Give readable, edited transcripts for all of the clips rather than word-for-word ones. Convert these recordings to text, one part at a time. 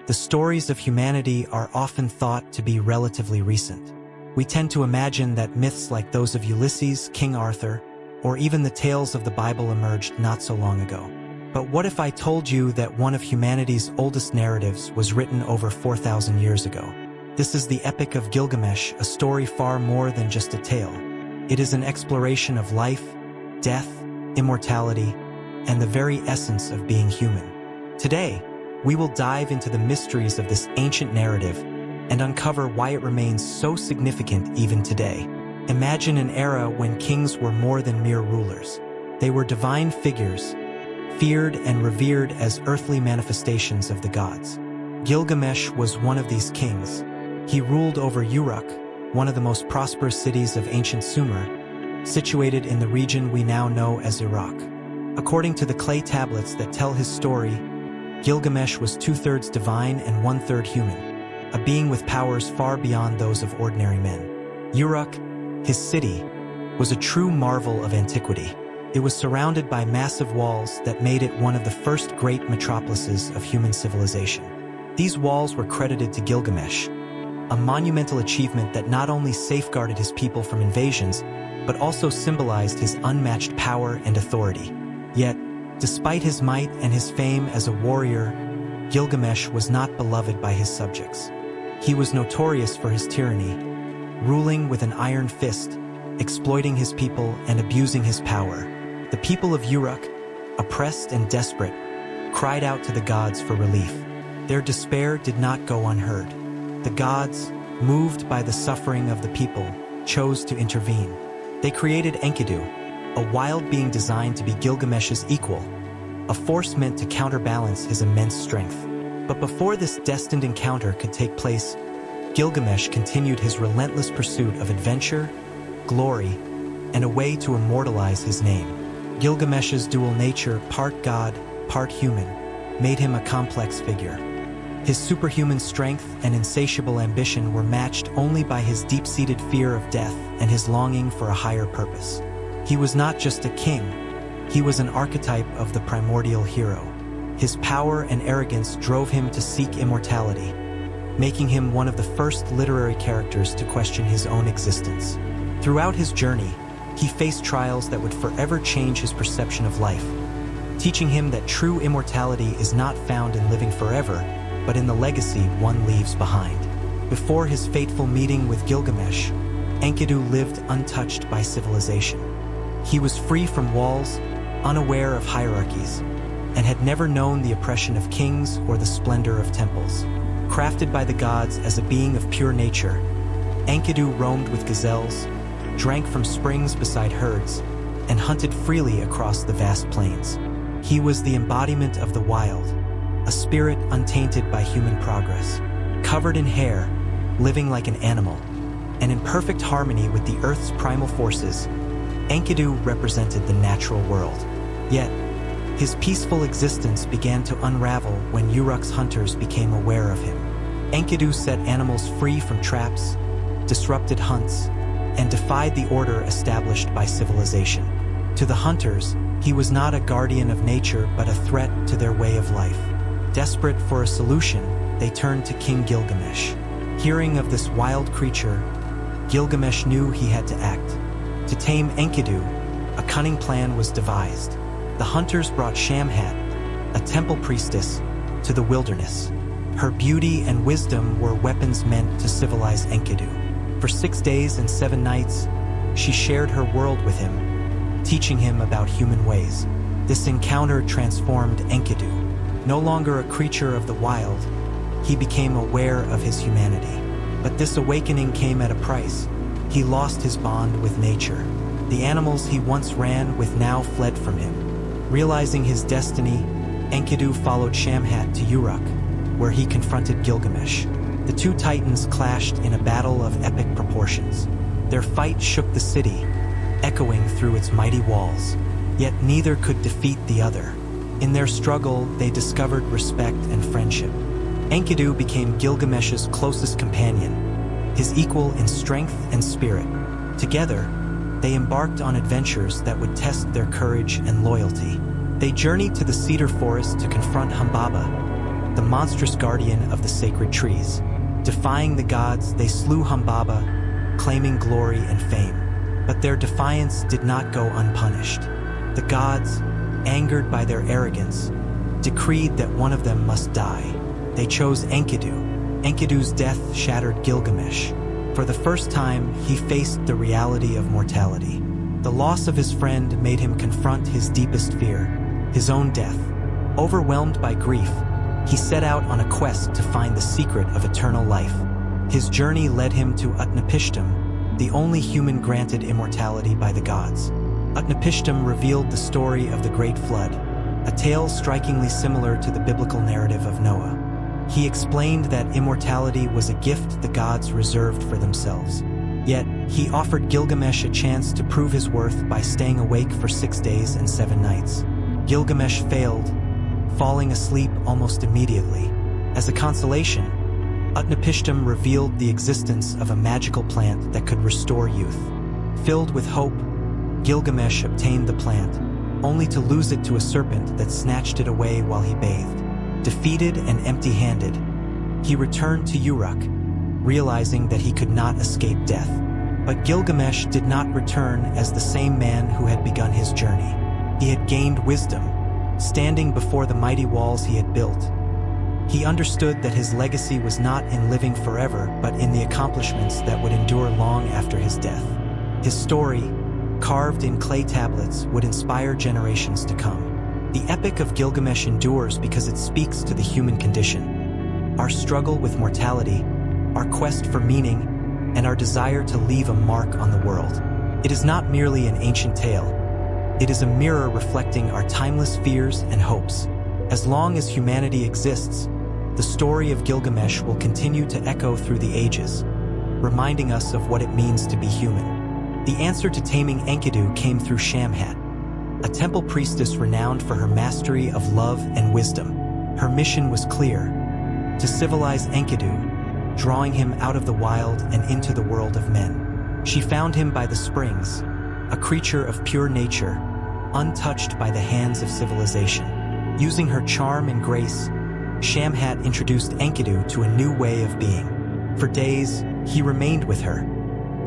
the stories of humanity are often thought to be relatively recent. We tend to imagine that myths like those of Ulysses, King Arthur, or even the tales of the Bible emerged not so long ago. But what if I told you that one of humanity's oldest narratives was written over 4,000 years ago? This is the Epic of Gilgamesh, a story far more than just a tale. It is an exploration of life, death, immortality, and the very essence of being human. Today, we will dive into the mysteries of this ancient narrative and uncover why it remains so significant even today. Imagine an era when kings were more than mere rulers. They were divine figures, feared and revered as earthly manifestations of the gods. Gilgamesh was one of these kings. He ruled over Uruk, one of the most prosperous cities of ancient Sumer, situated in the region we now know as Iraq. According to the clay tablets that tell his story, Gilgamesh was 2/3 divine and 1/3 human, a being with powers far beyond those of ordinary men. Uruk, his city, was a true marvel of antiquity. It was surrounded by massive walls that made it one of the first great metropolises of human civilization. These walls were credited to Gilgamesh, a monumental achievement that not only safeguarded his people from invasions, but also symbolized his unmatched power and authority. Yet, despite his might and his fame as a warrior, Gilgamesh was not beloved by his subjects. He was notorious for his tyranny, ruling with an iron fist, exploiting his people and abusing his power. The people of Uruk, oppressed and desperate, cried out to the gods for relief. Their despair did not go unheard. The gods, moved by the suffering of the people, chose to intervene. They created Enkidu, a wild being designed to be Gilgamesh's equal, a force meant to counterbalance his immense strength. But before this destined encounter could take place, Gilgamesh continued his relentless pursuit of adventure, glory, and a way to immortalize his name. Gilgamesh's dual nature, part god, part human, made him a complex figure. His superhuman strength and insatiable ambition were matched only by his deep-seated fear of death and his longing for a higher purpose. He was not just a king, he was an archetype of the primordial hero. His power and arrogance drove him to seek immortality, making him one of the first literary characters to question his own existence. Throughout his journey, he faced trials that would forever change his perception of life, teaching him that true immortality is not found in living forever, but in the legacy one leaves behind. Before his fateful meeting with Gilgamesh, Enkidu lived untouched by civilization. He was free from walls, unaware of hierarchies, and had never known the oppression of kings or the splendor of temples. Crafted by the gods as a being of pure nature, Enkidu roamed with gazelles, drank from springs beside herds, and hunted freely across the vast plains. He was the embodiment of the wild, a spirit untainted by human progress. Covered in hair, living like an animal, and in perfect harmony with the Earth's primal forces, Enkidu represented the natural world. Yet, his peaceful existence began to unravel when Uruk's hunters became aware of him. Enkidu set animals free from traps, disrupted hunts, and defied the order established by civilization. To the hunters, he was not a guardian of nature but a threat to their way of life. Desperate for a solution, they turned to King Gilgamesh. Hearing of this wild creature, Gilgamesh knew he had to act. To tame Enkidu, a cunning plan was devised. The hunters brought Shamhat, a temple priestess, to the wilderness. Her beauty and wisdom were weapons meant to civilize Enkidu. For 6 days and 7 nights, she shared her world with him, teaching him about human ways. This encounter transformed Enkidu. No longer a creature of the wild, he became aware of his humanity. But this awakening came at a price. He lost his bond with nature. The animals he once ran with now fled from him. Realizing his destiny, Enkidu followed Shamhat to Uruk, where he confronted Gilgamesh. The two titans clashed in a battle of epic proportions. Their fight shook the city, echoing through its mighty walls. Yet neither could defeat the other. In their struggle, they discovered respect and friendship. Enkidu became Gilgamesh's closest companion, his equal in strength and spirit. Together, they embarked on adventures that would test their courage and loyalty. They journeyed to the cedar forest to confront Humbaba, the monstrous guardian of the sacred trees. Defying the gods, they slew Humbaba, claiming glory and fame. But their defiance did not go unpunished. The gods, angered by their arrogance, decreed that one of them must die. They chose Enkidu. Enkidu's death shattered Gilgamesh. For the first time, he faced the reality of mortality. The loss of his friend made him confront his deepest fear, his own death. Overwhelmed by grief, he set out on a quest to find the secret of eternal life. His journey led him to Utnapishtim, the only human granted immortality by the gods. Utnapishtim revealed the story of the Great Flood, a tale strikingly similar to the biblical narrative of Noah. He explained that immortality was a gift the gods reserved for themselves. Yet, he offered Gilgamesh a chance to prove his worth by staying awake for 6 days and 7 nights. Gilgamesh failed, falling asleep almost immediately. As a consolation, Utnapishtim revealed the existence of a magical plant that could restore youth. Filled with hope, Gilgamesh obtained the plant, only to lose it to a serpent that snatched it away while he bathed. Defeated and empty-handed, he returned to Uruk, realizing that he could not escape death. But Gilgamesh did not return as the same man who had begun his journey. He had gained wisdom, standing before the mighty walls he had built. He understood that his legacy was not in living forever, but in the accomplishments that would endure long after his death. His story, carved in clay tablets, would inspire generations to come. The Epic of Gilgamesh endures because it speaks to the human condition, our struggle with mortality, our quest for meaning, and our desire to leave a mark on the world. It is not merely an ancient tale. It is a mirror reflecting our timeless fears and hopes. As long as humanity exists, the story of Gilgamesh will continue to echo through the ages, reminding us of what it means to be human. The answer to taming Enkidu came through Shamhat, a temple priestess renowned for her mastery of love and wisdom. Her mission was clear: to civilize Enkidu, drawing him out of the wild and into the world of men. She found him by the springs, a creature of pure nature, untouched by the hands of civilization. Using her charm and grace, Shamhat introduced Enkidu to a new way of being. For days, he remained with her,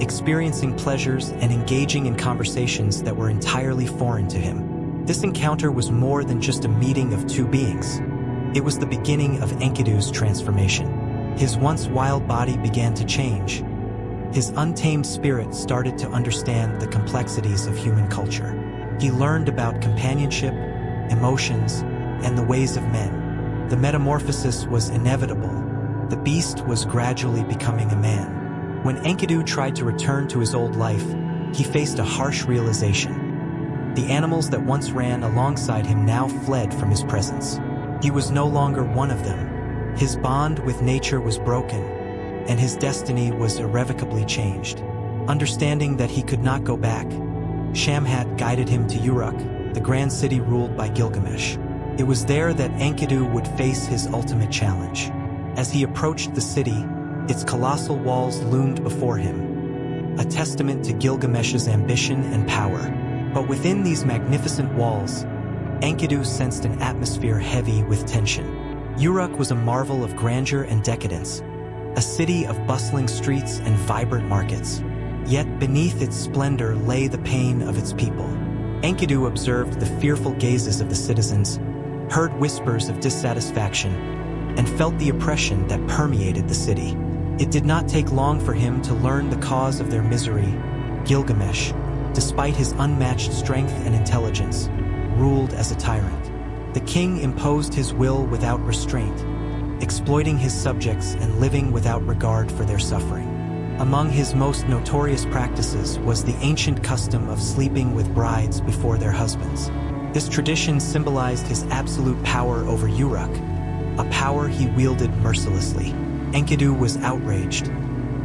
experiencing pleasures and engaging in conversations that were entirely foreign to him. This encounter was more than just a meeting of two beings. It was the beginning of Enkidu's transformation. His once wild body began to change. His untamed spirit started to understand the complexities of human culture. He learned about companionship, emotions, and the ways of men. The metamorphosis was inevitable. The beast was gradually becoming a man. When Enkidu tried to return to his old life, he faced a harsh realization. The animals that once ran alongside him now fled from his presence. He was no longer one of them. His bond with nature was broken, and his destiny was irrevocably changed. Understanding that he could not go back, Shamhat guided him to Uruk, the grand city ruled by Gilgamesh. It was there that Enkidu would face his ultimate challenge. As he approached the city, its colossal walls loomed before him, a testament to Gilgamesh's ambition and power. But within these magnificent walls, Enkidu sensed an atmosphere heavy with tension. Uruk was a marvel of grandeur and decadence, a city of bustling streets and vibrant markets. Yet beneath its splendor lay the pain of its people. Enkidu observed the fearful gazes of the citizens, heard whispers of dissatisfaction, and felt the oppression that permeated the city. It did not take long for him to learn the cause of their misery. Gilgamesh, despite his unmatched strength and intelligence, ruled as a tyrant. The king imposed his will without restraint, exploiting his subjects and living without regard for their suffering. Among his most notorious practices was the ancient custom of sleeping with brides before their husbands. This tradition symbolized his absolute power over Uruk, a power he wielded mercilessly. Enkidu was outraged.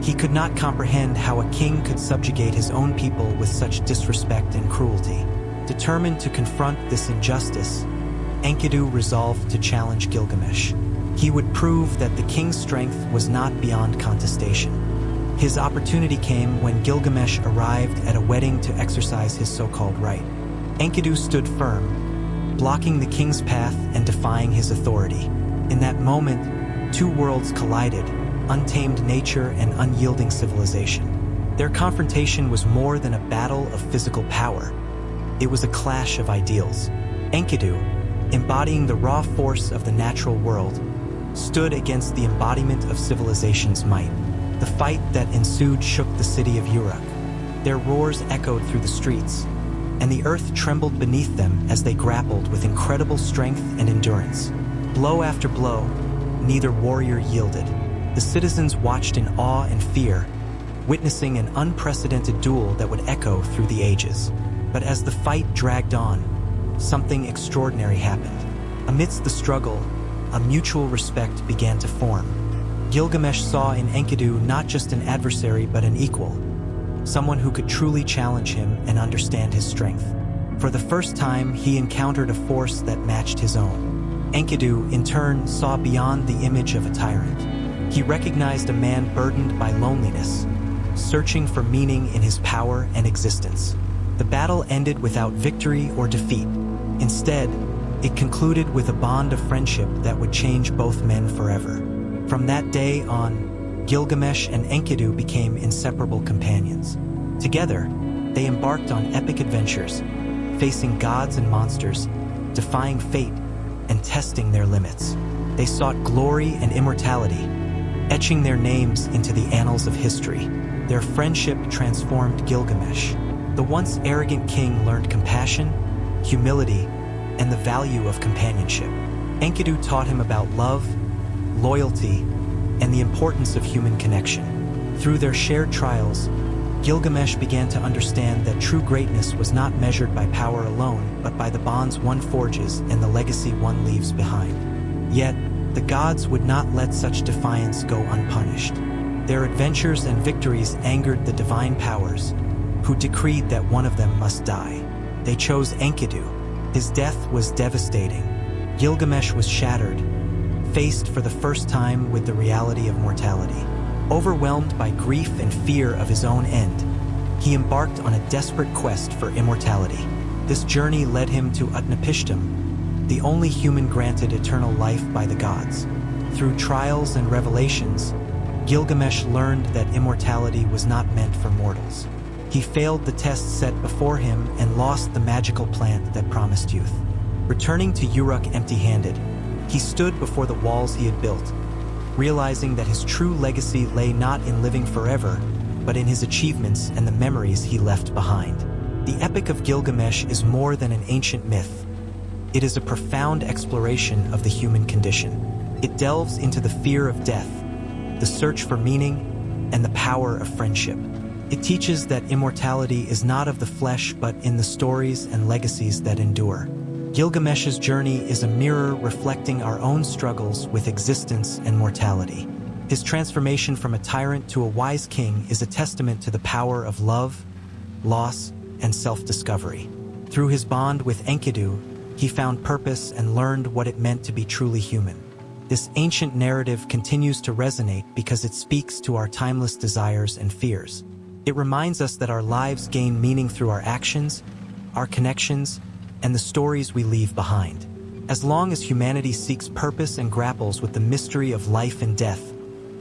He could not comprehend how a king could subjugate his own people with such disrespect and cruelty. Determined to confront this injustice, Enkidu resolved to challenge Gilgamesh. He would prove that the king's strength was not beyond contestation. His opportunity came when Gilgamesh arrived at a wedding to exercise his so-called right. Enkidu stood firm, blocking the king's path and defying his authority. In that moment, two worlds collided, untamed nature and unyielding civilization. Their confrontation was more than a battle of physical power. It was a clash of ideals. Enkidu, embodying the raw force of the natural world, stood against the embodiment of civilization's might. The fight that ensued shook the city of Uruk. Their roars echoed through the streets, and the earth trembled beneath them as they grappled with incredible strength and endurance. Blow after blow, neither warrior yielded. The citizens watched in awe and fear, witnessing an unprecedented duel that would echo through the ages. But as the fight dragged on, something extraordinary happened. Amidst the struggle, a mutual respect began to form. Gilgamesh saw in Enkidu not just an adversary but an equal, someone who could truly challenge him and understand his strength. For the first time, he encountered a force that matched his own. Enkidu, in turn, saw beyond the image of a tyrant. He recognized a man burdened by loneliness, searching for meaning in his power and existence. The battle ended without victory or defeat. Instead, it concluded with a bond of friendship that would change both men forever. From that day on, Gilgamesh and Enkidu became inseparable companions. Together, they embarked on epic adventures, facing gods and monsters, defying fate, and testing their limits. They sought glory and immortality, etching their names into the annals of history. Their friendship transformed Gilgamesh. The once arrogant king learned compassion, humility, and the value of companionship. Enkidu taught him about love, loyalty, and the importance of human connection. Through their shared trials, Gilgamesh began to understand that true greatness was not measured by power alone, but by the bonds one forges and the legacy one leaves behind. Yet, the gods would not let such defiance go unpunished. Their adventures and victories angered the divine powers, who decreed that one of them must die. They chose Enkidu. His death was devastating. Gilgamesh was shattered, faced for the first time with the reality of mortality. Overwhelmed by grief and fear of his own end, he embarked on a desperate quest for immortality. This journey led him to Utnapishtim, the only human granted eternal life by the gods. Through trials and revelations, Gilgamesh learned that immortality was not meant for mortals. He failed the test set before him and lost the magical plant that promised youth. Returning to Uruk empty-handed, he stood before the walls he had built, realizing that his true legacy lay not in living forever, but in his achievements and the memories he left behind. The Epic of Gilgamesh is more than an ancient myth. It is a profound exploration of the human condition. It delves into the fear of death, the search for meaning, and the power of friendship. It teaches that immortality is not of the flesh but in the stories and legacies that endure. Gilgamesh's journey is a mirror reflecting our own struggles with existence and mortality. His transformation from a tyrant to a wise king is a testament to the power of love, loss, and self-discovery. Through his bond with Enkidu, he found purpose and learned what it meant to be truly human. This ancient narrative continues to resonate because it speaks to our timeless desires and fears. It reminds us that our lives gain meaning through our actions, our connections, and the stories we leave behind. As long as humanity seeks purpose and grapples with the mystery of life and death,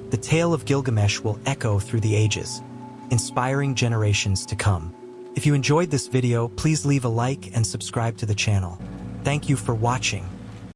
the tale of Gilgamesh will echo through the ages, inspiring generations to come. If you enjoyed this video, please leave a like and subscribe to the channel. Thank you for watching.